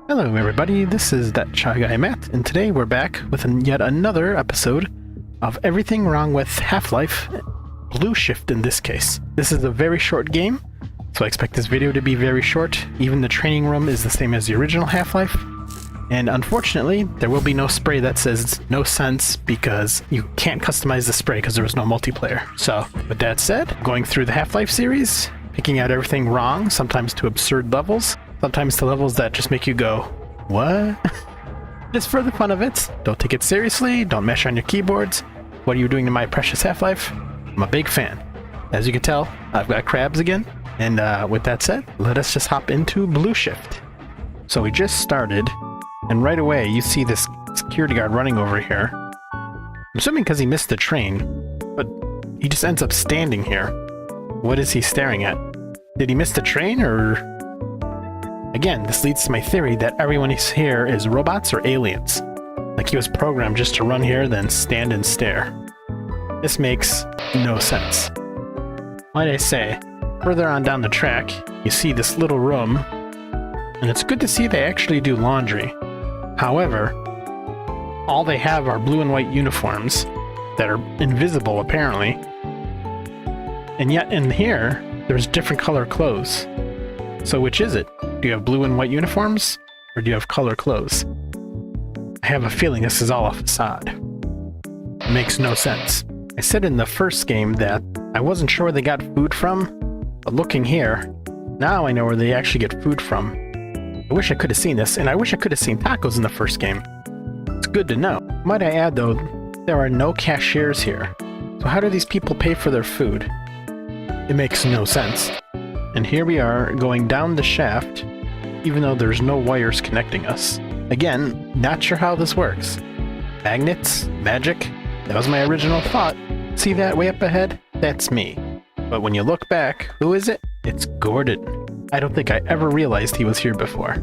Hello everybody, this is That Shy Guy Matt, and today we're back with yet another episode of Everything Wrong with Half-Life, Blue Shift in this case. This is a very short game, so I expect this video to be very short. Even the training room is the same as the original Half-Life, and unfortunately there will be no spray that says no sense because you can't customize the spray because there was no multiplayer. So with that said, going through the Half-Life series, picking out everything wrong, sometimes to absurd levels, sometimes to levels that just make you go, what? Just for the fun of it. Don't take it seriously, don't mash on your keyboards. What are you doing to my precious Half-Life? I'm a big fan. As you can tell, I've got crabs again. And with that said, let us just hop into Blue Shift. So we just started, and right away you see this security guard running over here. I'm assuming because he missed the train, but he just ends up standing here. What is he staring at? Did he miss the train, or... Again, this leads to my theory that everyone here is robots or aliens. Like he was programmed just to run here, then stand and stare. This makes no sense. Might I say, further on down the track, you see this little room, and it's good to see they actually do laundry. However, all they have are blue and white uniforms that are invisible apparently. And yet in here, there's different color clothes. So which is it? Do you have blue and white uniforms, or do you have color clothes? I have a feeling this is all a facade. It makes no sense. I said in the first game that I wasn't sure where they got food from, but looking here, now I know where they actually get food from. I wish I could have seen this, and I wish I could have seen tacos in the first game. It's good to know. Might I add though, there are no cashiers here. So how do these people pay for their food? It makes no sense. And here we are, going down the shaft, even though there's no wires connecting us. Again, not sure how this works. Magnets? Magic? That was my original thought. See that way up ahead? That's me. But when you look back, who is it? It's Gordon. I don't think I ever realized he was here before.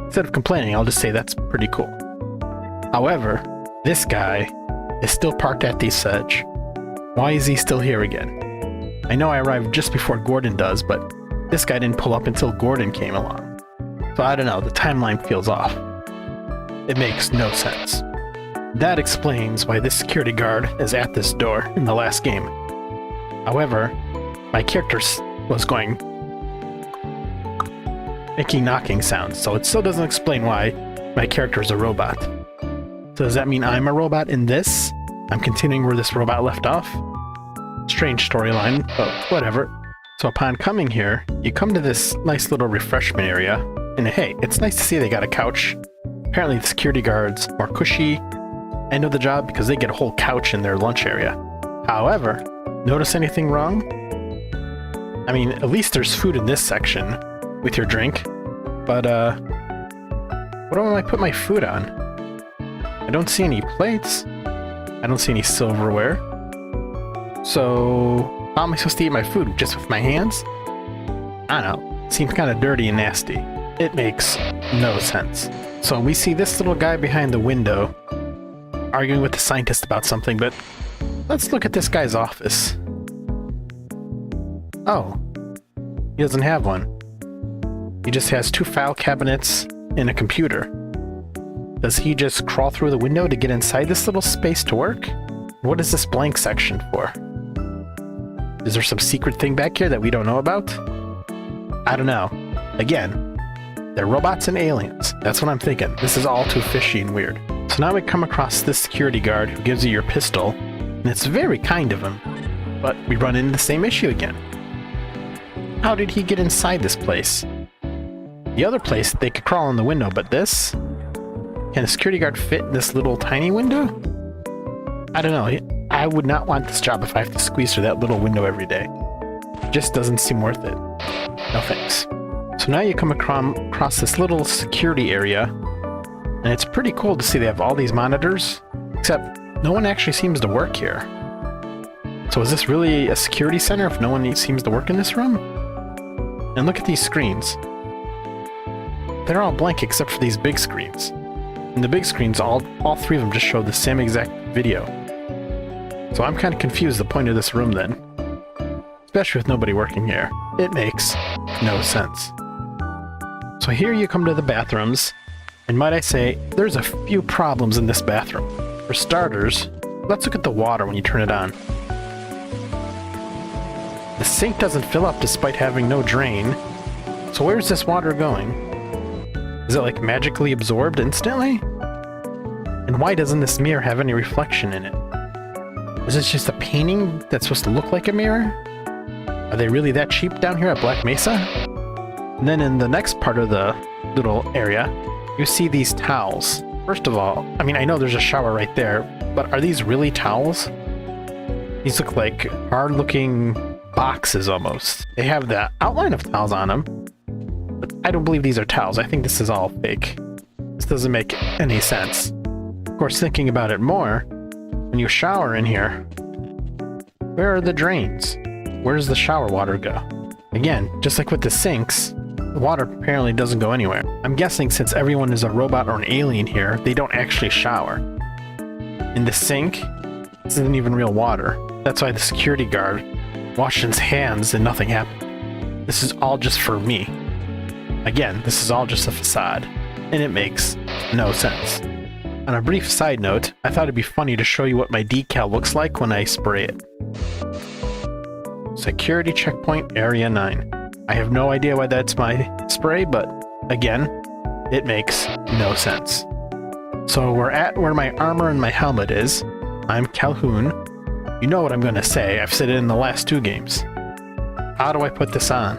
Instead of complaining, I'll just say that's pretty cool. However, this guy is still parked at the sedge. Why is he still here again? I know I arrived just before Gordon does, but this guy didn't pull up until Gordon came along. So I don't know, the timeline feels off. It makes no sense. That explains why this security guard is at this door in the last game. However, my character was making knocking sounds, so it still doesn't explain why my character is a robot. So does that mean I'm a robot in this? I'm continuing where this robot left off? Strange storyline, but whatever. So upon coming here, you come to this nice little refreshment area, and hey, it's nice to see they got a couch. Apparently the security guards are cushy, end of the job because they get a whole couch in their lunch area. However, notice anything wrong? I mean, at least there's food in this section with your drink, but what do I put my food on? I don't see any plates. I don't see any silverware. So, how am I supposed to eat my food? Just with my hands? I don't know. Seems kind of dirty and nasty. It makes no sense. So we see this little guy behind the window arguing with the scientist about something, but let's look at this guy's office. Oh, he doesn't have one. He just has two file cabinets and a computer. Does he just crawl through the window to get inside this little space to work? What is this blank section for? Is there some secret thing back here that we don't know about? I don't know. Again, they're robots and aliens. That's what I'm thinking. This is all too fishy and weird. So now we come across this security guard who gives you your pistol, and it's very kind of him. But we run into the same issue again. How did he get inside this place? The other place, they could crawl in the window, but this? Can a security guard fit in this little tiny window? I don't know. I would not want this job if I have to squeeze through that little window every day. It just doesn't seem worth it. No thanks. So now you come across this little security area, and it's pretty cool to see they have all these monitors, except no one actually seems to work here. So is this really a security center if no one seems to work in this room? And look at these screens. They're all blank except for these big screens. And the big screens, all three of them just show the same exact video. So I'm kind of confused the point of this room then. Especially with nobody working here. It makes no sense. So here you come to the bathrooms, and might I say, there's a few problems in this bathroom. For starters, let's look at the water when you turn it on. The sink doesn't fill up despite having no drain. So where's this water going? Is it like magically absorbed instantly? And why doesn't this mirror have any reflection in it? Is this just a painting that's supposed to look like a mirror? Are they really that cheap down here at Black Mesa? And then in the next part of the little area, you see these towels. First of all, I mean, I know there's a shower right there, but are these really towels? These look like hard-looking boxes almost. They have the outline of towels on them, but I don't believe these are towels. I think this is all fake. This doesn't make any sense. Of course, thinking about it more, when you shower in here, where are the drains? Where does the shower water go? Again, just like with the sinks, the water apparently doesn't go anywhere. I'm guessing since everyone is a robot or an alien here, they don't actually shower. In the sink, this isn't even real water. That's why the security guard washed his hands and nothing happened. This is all just for me. Again, this is all just a facade, and it makes no sense. On a brief side note, I thought it'd be funny to show you what my decal looks like when I spray it. Security checkpoint area 9. I have no idea why that's my spray, but again, it makes no sense. So we're at where my armor and my helmet is. I'm Calhoun. You know what I'm going to say, I've said it in the last 2 games. How do I put this on?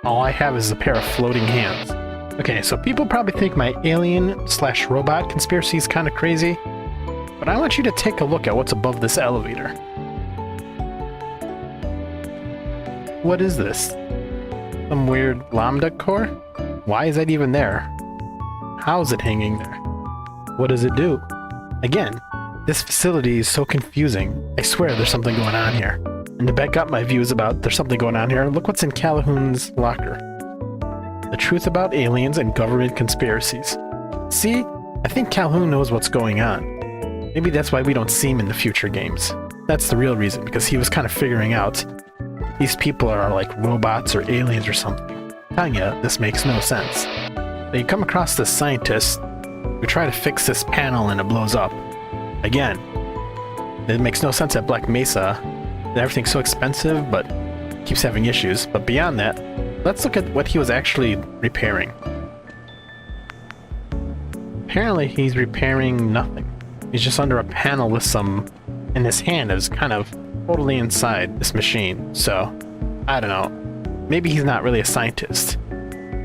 All I have is a pair of floating hands. Okay, so people probably think my alien/robot conspiracy is kind of crazy, but I want you to take a look at what's above this elevator. What is this? Some weird lambda core? Why is that even there? How is it hanging there? What does it do? Again, this facility is so confusing. I swear there's something going on here. And to back up my views about there's something going on here, look what's in Calhoun's locker. The truth about aliens and government conspiracies. See? I think Calhoun knows what's going on. Maybe that's why we don't see him in the future games. That's the real reason, because he was kind of figuring out these people are like robots or aliens or something. I'm telling you, this makes no sense. But you come across this scientist who try to fix this panel and it blows up. Again, it makes no sense at Black Mesa. Everything's so expensive, but keeps having issues. But beyond that, let's look at what he was actually repairing. Apparently he's repairing nothing. He's just under a panel with some... and his hand is kind of totally inside this machine. So, I don't know. Maybe he's not really a scientist.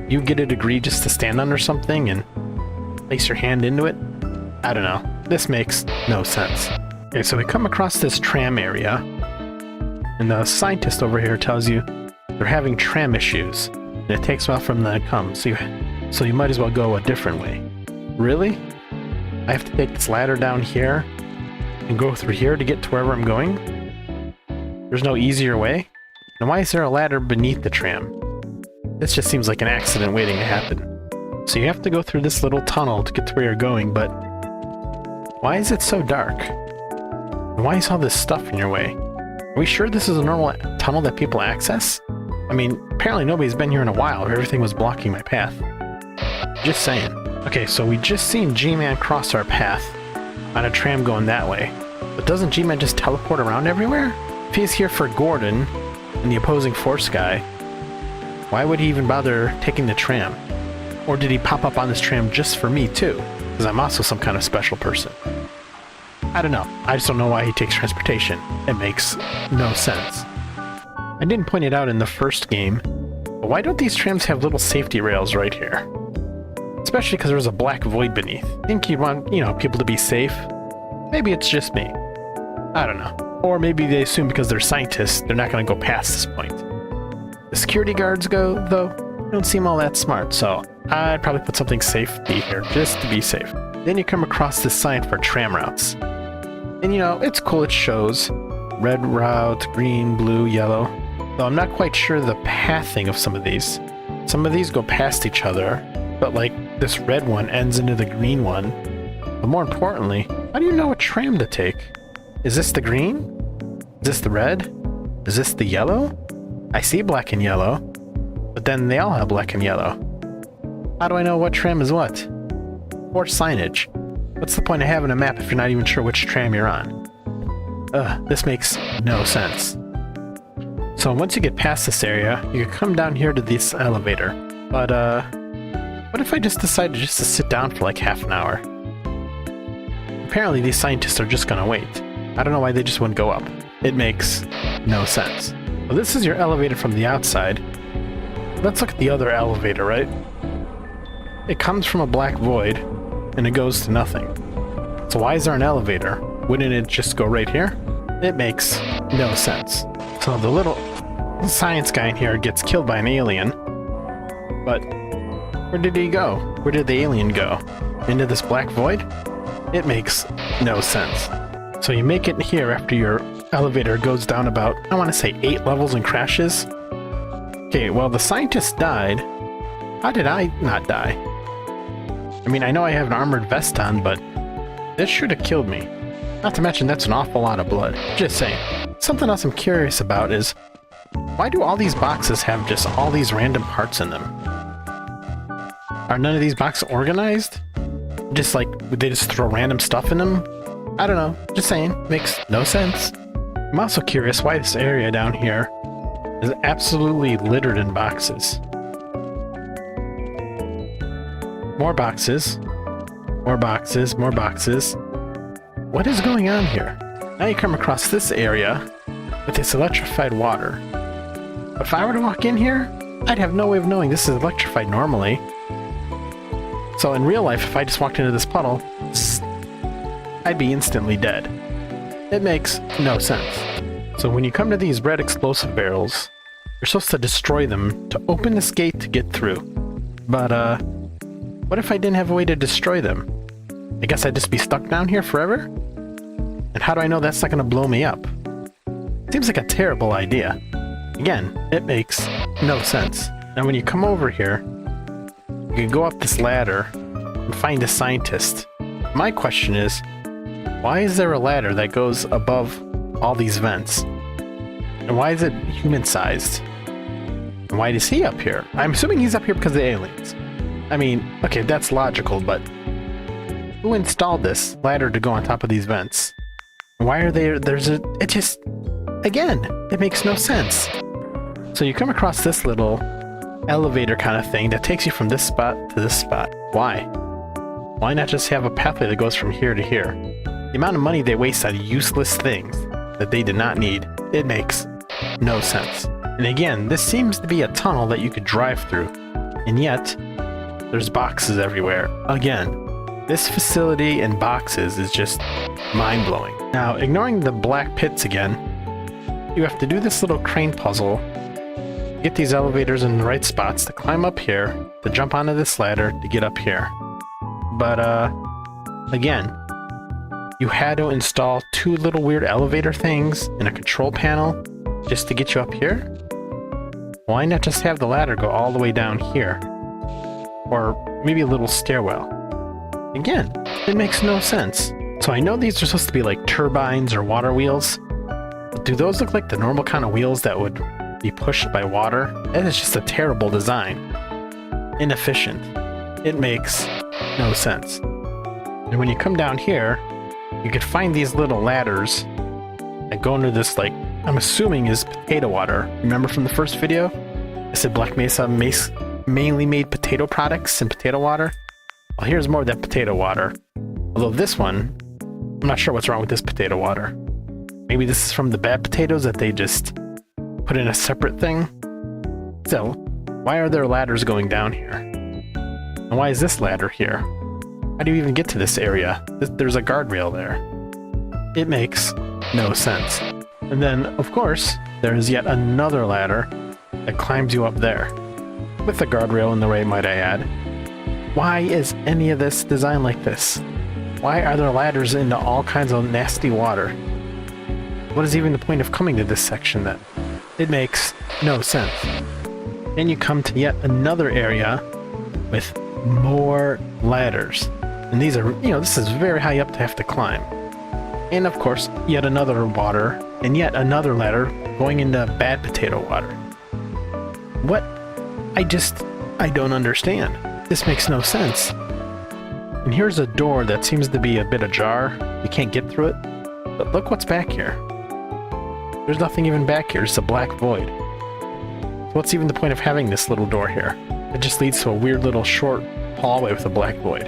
You get a degree just to stand under something and place your hand into it? I don't know. This makes no sense. Okay, so we come across this tram area, and the scientist over here tells you they're having tram issues, and it takes a while for them to come, so you might as well go a different way. Really? I have to take this ladder down here and go through here to get to wherever I'm going? There's no easier way? And why is there a ladder beneath the tram? This just seems like an accident waiting to happen. So you have to go through this little tunnel to get to where you're going, but why is it so dark? And why is all this stuff in your way? Are we sure this is a normal tunnel that people access? I mean, apparently nobody's been here in a while, or everything was blocking my path. Just saying. Okay, so we just seen G-Man cross our path on a tram going that way. But doesn't G-Man just teleport around everywhere? If he's here for Gordon and the opposing force guy, why would he even bother taking the tram? Or did he pop up on this tram just for me too? Because I'm also some kind of special person. I don't know. I just don't know why he takes transportation. It makes no sense. I didn't point it out in the first game, but why don't these trams have little safety rails right here? Especially because there's a black void beneath. I think you want, people to be safe. Maybe it's just me. I don't know. Or maybe they assume because they're scientists, they're not going to go past this point. The security guards go, though, don't seem all that smart, so I'd probably put something safety here, just to be safe. Then you come across this sign for tram routes. And it's cool, it shows red route, green, blue, yellow. Though I'm not quite sure the pathing of some of these. Some of these go past each other, but like this red one ends into the green one. But more importantly, how do you know what tram to take? Is this the green? Is this the red? Is this the yellow? I see black and yellow, but then they all have black and yellow. How do I know what tram is what? Or signage. What's the point of having a map if you're not even sure which tram you're on? Ugh, this makes no sense. So once you get past this area, you can come down here to this elevator. But, what if I just decided just to sit down for like half an hour? Apparently these scientists are just gonna wait. I don't know why they just wouldn't go up. It makes no sense. Well, this is your elevator from the outside. Let's look at the other elevator, right? It comes from a black void, and it goes to nothing. So why is there an elevator? Wouldn't it just go right here? It makes no sense. So the little science guy in here gets killed by an alien, but where did he go? Where did the alien go? Into this black void? It makes no sense. So you make it here after your elevator goes down about, I want to say 8 levels and crashes. Okay, well the scientist died. How did I not die? I mean, I know I have an armored vest on, but this should have killed me. Not to mention that's an awful lot of blood. Just saying. Something else I'm curious about is, why do all these boxes have just all these random parts in them? Are none of these boxes organized? Just like, would they just throw random stuff in them? I don't know. Just saying. Makes no sense. I'm also curious why this area down here is absolutely littered in boxes. More boxes. More boxes. More boxes. What is going on here? Now you come across this area with this electrified water. If I were to walk in here, I'd have no way of knowing this is electrified normally. So in real life, if I just walked into this puddle, I'd be instantly dead. It makes no sense. So when you come to these red explosive barrels, you're supposed to destroy them to open this gate to get through. But, what if I didn't have a way to destroy them? I guess I'd just be stuck down here forever? And how do I know that's not going to blow me up? Seems like a terrible idea. Again, it makes no sense. Now when you come over here, you can go up this ladder and find a scientist. My question is, why is there a ladder that goes above all these vents? And why is it human-sized? And why is he up here? I'm assuming he's up here because of the aliens. I mean, okay, that's logical, but who installed this ladder to go on top of these vents? Why are they, it just, again, it makes no sense. So you come across this little elevator kind of thing that takes you from this spot to this spot. Why? Why not just have a pathway that goes from here to here? The amount of money they waste on useless things that they did not need, it makes no sense. And again, this seems to be a tunnel that you could drive through, and yet there's boxes everywhere. Again, this facility and boxes is just mind-blowing. Now, ignoring the black pits again, you have to do this little crane puzzle, get these elevators in the right spots to climb up here, to jump onto this ladder to get up here. But, again, you had to install 2 little weird elevator things and a control panel just to get you up here? Why not just have the ladder go all the way down here? Or maybe a little stairwell? Again, it makes no sense. So I know these are supposed to be like turbines or water wheels, but do those look like the normal kind of wheels that would be pushed by water? That is just a terrible design. Inefficient. It makes no sense. And when you come down here, you could find these little ladders that go into this, like, I'm assuming is potato water. Remember from the first video? I said Black Mesa mainly made potato products and potato water? Well, here's more of that potato water. Although this one, I'm not sure what's wrong with this potato water. Maybe this is from the bad potatoes that they just put in a separate thing? So, why are there ladders going down here? And why is this ladder here? How do you even get to this area? There's a guardrail there. It makes no sense. And then, of course, there is yet another ladder that climbs you up there. With a guardrail in the way, might I add. Why is any of this designed like this? Why are there ladders into all kinds of nasty water? What is even the point of coming to this section then? It makes no sense. Then you come to yet another area with more ladders. And these are, this is very high up to have to climb. And of course, yet another water, and yet another ladder going into bad potato water. What? I don't understand. This makes no sense. And here's a door that seems to be a bit ajar. You can't get through it. But look what's back here. There's nothing even back here, it's a black void. So what's even the point of having this little door here? It just leads to a weird little short hallway with a black void.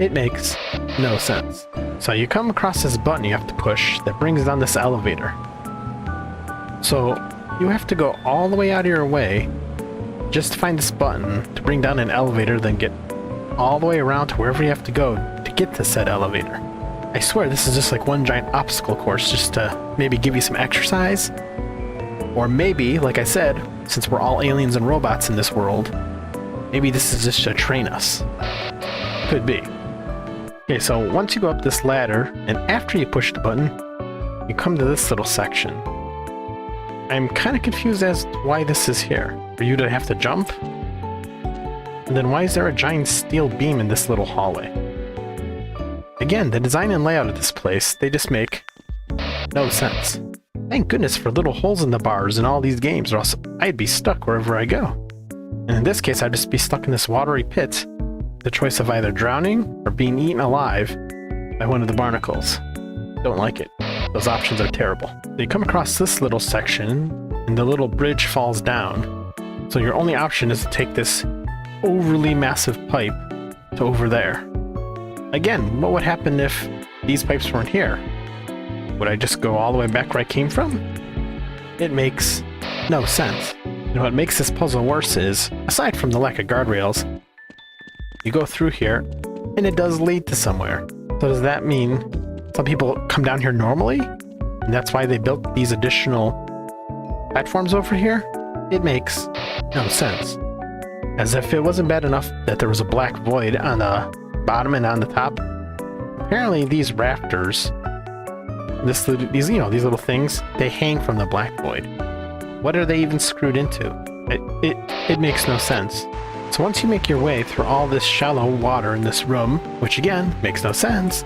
It makes no sense. So you come across this button you have to push that brings down this elevator. So you have to go all the way out of your way just to find this button to bring down an elevator, then get all the way around to wherever you have to go to get to said elevator. I swear this is just like one giant obstacle course just to maybe give you some exercise. Or maybe, like I said, since we're all aliens and robots in this world, maybe this is just to train us. Could be. Okay, so once you go up this ladder, and after you push the button, you come to this little section. I'm kind of confused as to why this is here. For you to have to jump? And then why is there a giant steel beam in this little hallway? Again, the design and layout of this place, they just make no sense. Thank goodness for little holes in the bars in all these games, or else I'd be stuck wherever I go. And in this case, I'd just be stuck in this watery pit, the choice of either drowning or being eaten alive by one of the barnacles. Don't like it. Those options are terrible. You come across this little section, and the little bridge falls down. So your only option is to take this overly massive pipe to over there. Again, what would happen if these pipes weren't here? Would I just go all the way back where I came from? It makes no sense. And what makes this puzzle worse is, aside from the lack of guardrails, you go through here, and it does lead to somewhere. So does that mean some people come down here normally? And that's why they built these additional platforms over here? It makes no sense. As if it wasn't bad enough that there was a black void on the bottom and on the top. Apparently these rafters, these little things, they hang from the black void. What are they even screwed into? It makes no sense. So once you make your way through all this shallow water in this room, which again makes no sense,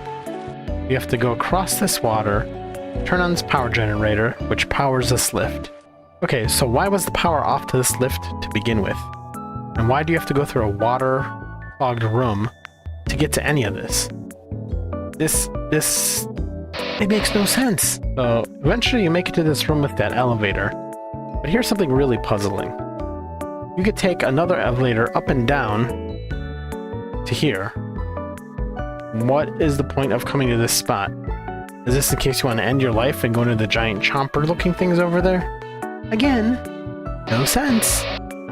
you have to go across this water, turn on this power generator, which powers this lift. Okay, so why was the power off to this lift to begin with? And why do you have to go through a water-clogged room to get to any of this? It makes no sense. So eventually you make it to this room with that elevator. But here's something really puzzling. You could take another elevator up and down to here. What is the point of coming to this spot? Is this in case you want to end your life and go into the giant chomper-looking things over there? Again, no sense.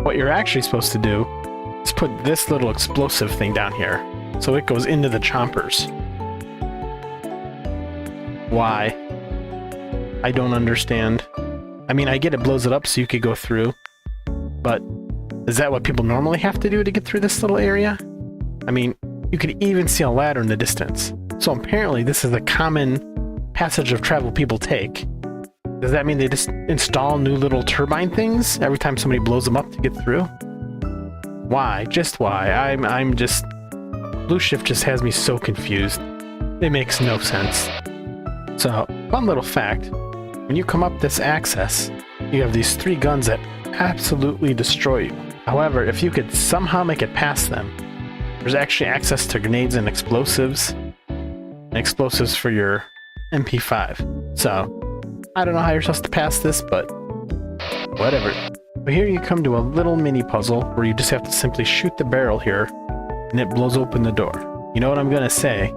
What you're actually supposed to do is put this little explosive thing down here, so it goes into the chompers. Why? I don't understand. I mean, I get it blows it up so you could go through, but is that what people normally have to do to get through this little area? I mean, you could even see a ladder in the distance. So apparently this is the common passage of travel people take. Does that mean they just install new little turbine things every time somebody blows them up to get through? Why? Just why? I'm just... Blue Shift just has me so confused. It makes no sense. So, fun little fact. When you come up this access, you have these 3 guns that absolutely destroy you. However, if you could somehow make it past them, there's actually access to grenades and explosives for your MP5. So, I don't know how you're supposed to pass this, but whatever. But here you come to a little mini puzzle where you just have to simply shoot the barrel here, and it blows open the door. You know what I'm gonna say?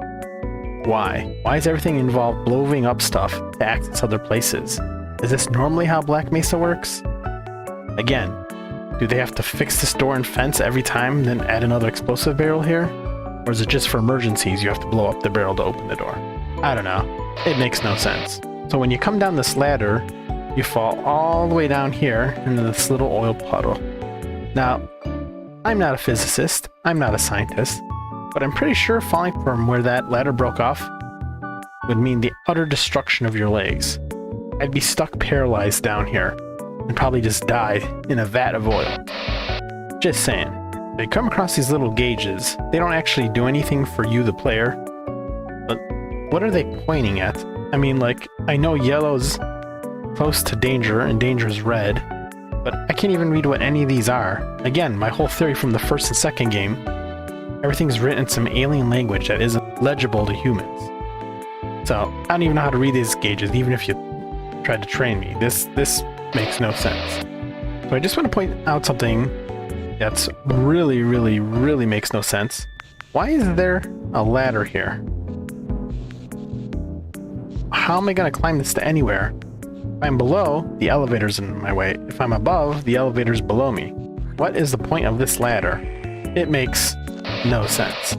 Why? Why is everything involved blowing up stuff to access other places? Is this normally how Black Mesa works? Again, do they have to fix this door and fence every time, then add another explosive barrel here? Or is it just for emergencies you have to blow up the barrel to open the door? I don't know. It makes no sense. So when you come down this ladder, you fall all the way down here into this little oil puddle. Now, I'm not a physicist, I'm not a scientist, but I'm pretty sure falling from where that ladder broke off would mean the utter destruction of your legs. I'd be stuck paralyzed down here and probably just died in a vat of oil. Just saying. They come across these little gauges. They don't actually do anything for you, the player, but what are they pointing at? I mean, like, I know yellow's close to danger and danger's red, but I can't even read what any of these are. Again, my whole theory from the first and second game, everything's written in some alien language that isn't legible to humans. So, I don't even know how to read these gauges, even if you tried to train me. This makes no sense. So I just want to point out something that's really makes no sense. Why is there a ladder here? How am I going to climb this to anywhere? If I'm below, the elevator's in my way. If I'm above, the elevator's below me. What is the point of this ladder? It makes no sense.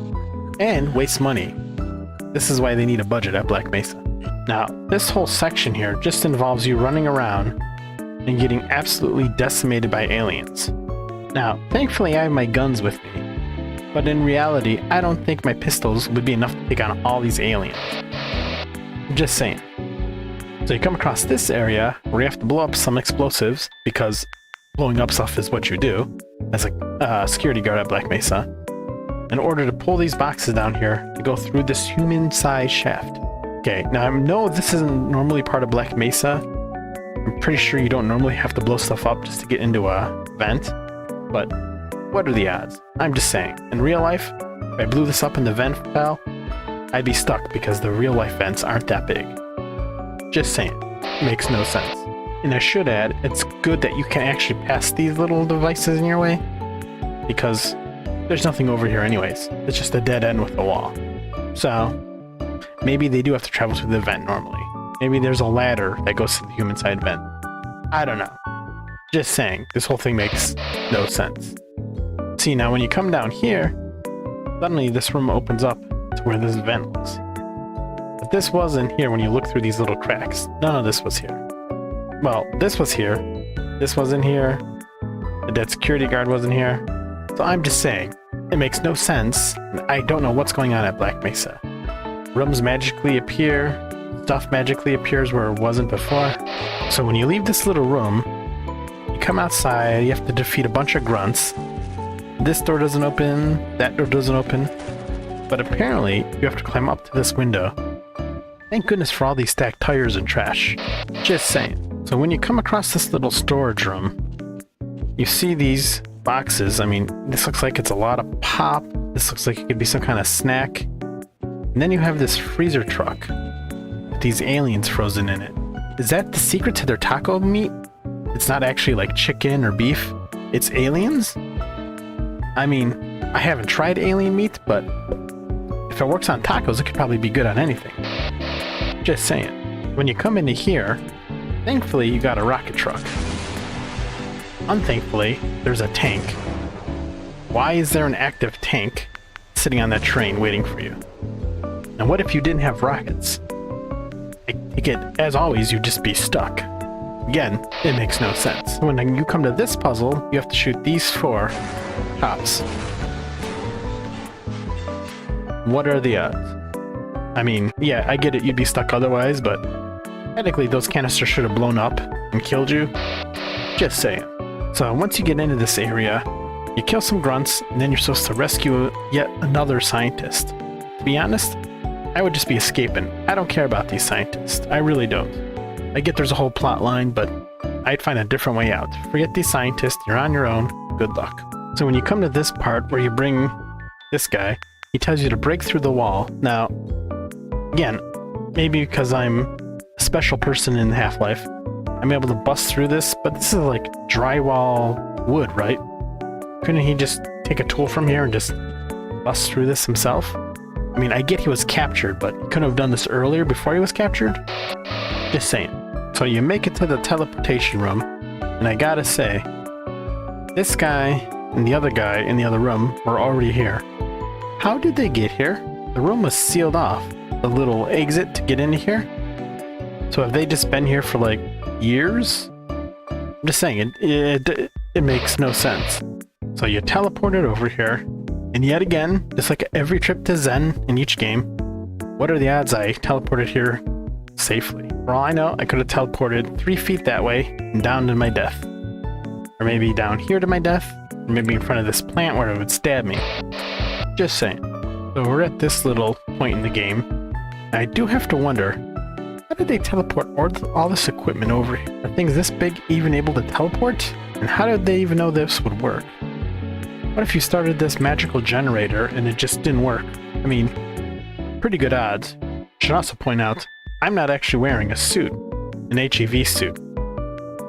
And wastes money. This is why they need a budget at Black Mesa. Now, this whole section here just involves you running around and getting absolutely decimated by aliens. Now, thankfully I have my guns with me, but in reality, I don't think my pistols would be enough to take on all these aliens. Just saying. So you come across this area where you have to blow up some explosives, because blowing up stuff is what you do as a security guard at Black Mesa, in order to pull these boxes down here to go through this human-sized shaft. Okay, now I know this isn't normally part of Black Mesa. I'm pretty sure you don't normally have to blow stuff up just to get into a vent, but what are the odds? I'm just saying, in real life, if I blew this up and the vent fell, I'd be stuck because the real life vents aren't that big. Just saying, makes no sense. And I should add, it's good that you can actually pass these little devices in your way, because there's nothing over here anyways. It's just a dead end with a wall. So, maybe they do have to travel through the vent normally. Maybe there's a ladder that goes to the human side vent. I don't know. Just saying, this whole thing makes no sense. See, now when you come down here, suddenly this room opens up to where this vent was. But this wasn't here when you look through these little cracks. None of this was here. Well, this was here. This wasn't here. The dead security guard wasn't here. So I'm just saying, it makes no sense. I don't know what's going on at Black Mesa. Rooms magically appear. Stuff magically appears where it wasn't before. So when you leave this little room, you come outside, you have to defeat a bunch of grunts. This door doesn't open, that door doesn't open. But apparently, you have to climb up to this window. Thank goodness for all these stacked tires and trash. Just saying. So when you come across this little storage room, you see these boxes. I mean, this looks like it's a lot of pop. This looks like it could be some kind of snack. And then you have this freezer truck with these aliens frozen in it. Is that the secret to their taco meat? It's not actually like chicken or beef. It's aliens? I mean, I haven't tried alien meat, but if it works on tacos, it could probably be good on anything. Just saying. When you come into here, thankfully you got a rocket truck. Unthankfully, there's a tank. Why is there an active tank sitting on that train waiting for you? And what if you didn't have rockets? I take it, as always, you'd just be stuck. Again, it makes no sense. When you come to this puzzle, you have to shoot these 4 cops. What are the odds? I mean, yeah, I get it, you'd be stuck otherwise, but technically those canisters should have blown up and killed you. Just saying. So once you get into this area, you kill some grunts, and then you're supposed to rescue yet another scientist. To be honest, I would just be escaping. I don't care about these scientists. I really don't. I get there's a whole plot line, but I'd find a different way out. Forget these scientists, you're on your own. Good luck. So when you come to this part where you bring this guy, he tells you to break through the wall. Now, again, maybe because I'm a special person in Half-Life, I'm able to bust through this, but this is like drywall wood, right? Couldn't he just take a tool from here and just bust through this himself? I mean, I get he was captured, but he couldn't have done this earlier before he was captured? Just saying. So you make it to the teleportation room, and I gotta say, this guy and the other guy in the other room were already here. How did they get here? The room was sealed off. The little exit to get into here? So have they just been here for like years? I'm just saying, it makes no sense. So you teleported over here, and yet again, just like every trip to Zen in each game, what are the odds I teleported here safely? For all I know, I could have teleported 3 feet that way and down to my death. Or maybe down here to my death, or maybe in front of this plant where it would stab me. Just saying. So we're at this little point in the game. I do have to wonder, how did they teleport all this equipment over here? Are things this big even able to teleport? And how did they even know this would work? What if you started this magical generator and it just didn't work? I mean, pretty good odds. Should also point out, I'm not actually wearing a suit, an HEV suit.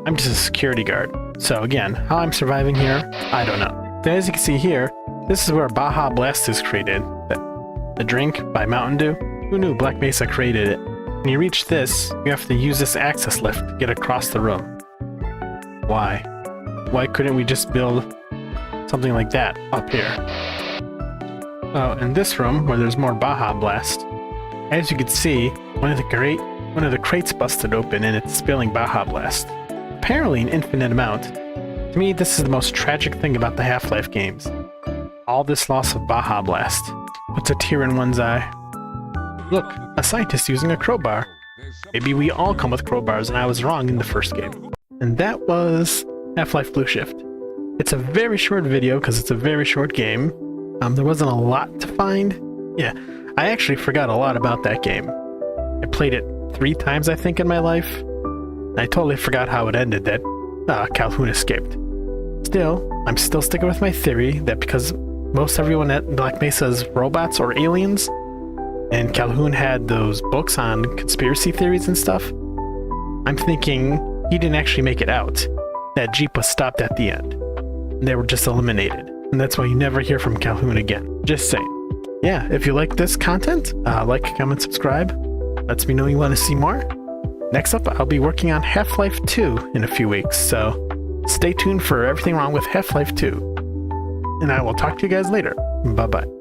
I'm just a security guard. So again, how I'm surviving here, I don't know. So as you can see here, this is where Baja Blast is created. The drink by Mountain Dew. Who knew Black Mesa created it? When you reach this, you have to use this access lift to get across the room. Why? Why couldn't we just build something like that up here? Oh, in this room, where there's more Baja Blast, as you can see, one of the crates busted open and it's spilling Baja Blast. Apparently an infinite amount. To me, this is the most tragic thing about the Half-Life games. All this loss of Baja Blast. Puts a tear in one's eye. Look, a scientist using a crowbar. Maybe we all come with crowbars and I was wrong in the first game. And that was Half-Life Blue Shift. It's a very short video because it's a very short game. There wasn't a lot to find. Yeah, I actually forgot a lot about that game. I played it 3 times, I think, in my life. I totally forgot how it ended, that Calhoun escaped. Still, I'm still sticking with my theory that because most everyone at Black Mesa is robots or aliens, and Calhoun had those books on conspiracy theories and stuff, I'm thinking he didn't actually make it out. That Jeep was stopped at the end. They were just eliminated. And that's why you never hear from Calhoun again. Just saying. Yeah, if you like this content, like, comment, subscribe. Lets me know you want to see more. Next up, I'll be working on Half-Life 2 in a few weeks, so stay tuned for everything wrong with Half-Life 2. And I will talk to you guys later. Bye-bye.